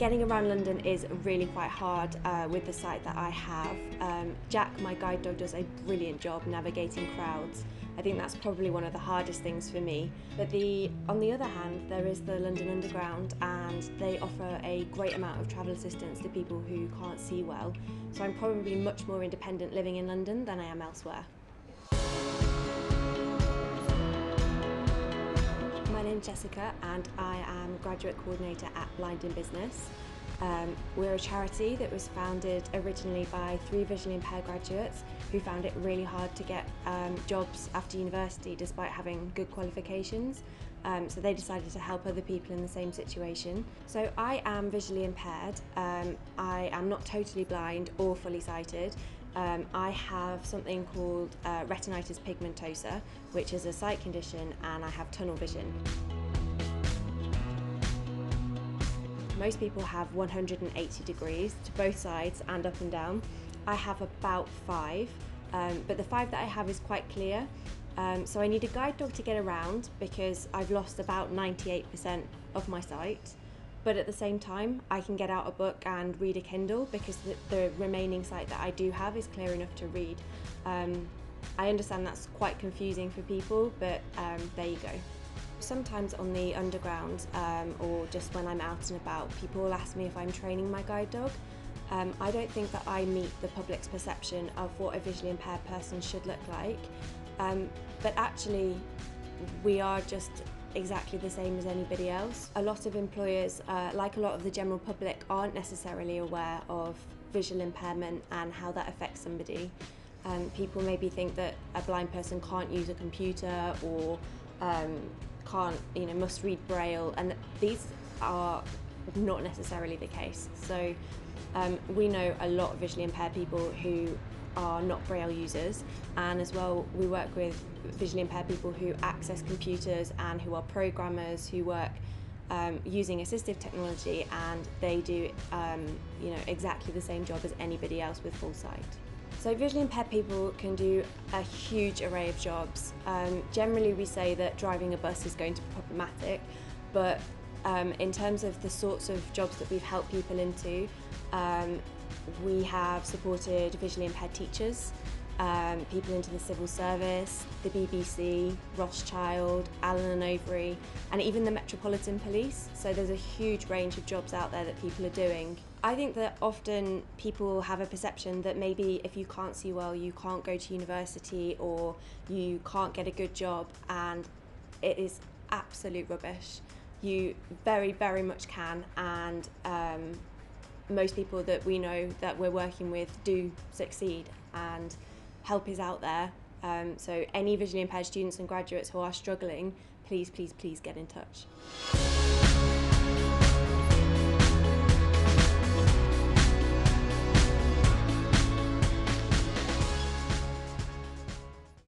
Getting around London is really quite hard with the site that I have. Jack, my guide dog, does a brilliant job navigating crowds. I think that's probably one of the hardest things for me. But on the other hand, there is the London Underground, and they offer a great amount of travel assistance to people who can't see well. So I'm probably much more independent living in London than I am elsewhere. My name's Jessica and I am Graduate Coordinator at Blind in Business. We're a charity that was founded originally by 3 visually impaired graduates who found it really hard to get jobs after university despite having good qualifications. So they decided to help other people in the same situation. So I am visually impaired. I am not totally blind or fully sighted. I have something called retinitis pigmentosa, which is a sight condition, and I have tunnel vision. Most people have 180 degrees to both sides and up and down. I have about 5, but the 5 that I have is quite clear. So I need a guide dog to get around because I've lost about 98% of my sight. But at the same time, I can get out a book and read a Kindle because the remaining sight that I do have is clear enough to read. I understand that's quite confusing for people, but there you go. Sometimes on the Underground or just when I'm out and about, people will ask me if I'm training my guide dog. I don't think that I meet the public's perception of what a visually impaired person should look like, but actually we are just exactly the same as anybody else. A lot of employers, like a lot of the general public, aren't necessarily aware of visual impairment and how that affects somebody. People maybe think that a blind person can't use a computer or must read Braille, and these are not necessarily the case. So we know a lot of visually impaired people who are not Braille users, and as well we work with visually impaired people who access computers and who are programmers who work using assistive technology, and they do exactly the same job as anybody else with full sight. So visually impaired people can do a huge array of jobs. Generally we say that driving a bus is going to be problematic, but in terms of the sorts of jobs that we've helped people into, we have supported visually impaired teachers, people into the civil service, the BBC, Rothschild, Allen & Overy, and even the Metropolitan Police. So there's a huge range of jobs out there that people are doing. I think that often people have a perception that maybe if you can't see well, you can't go to university or you can't get a good job, and it is absolute rubbish. You very, very much can, and most people that we know that we're working with do succeed, and help is out there. So any visually impaired students and graduates who are struggling, please, please, please get in touch.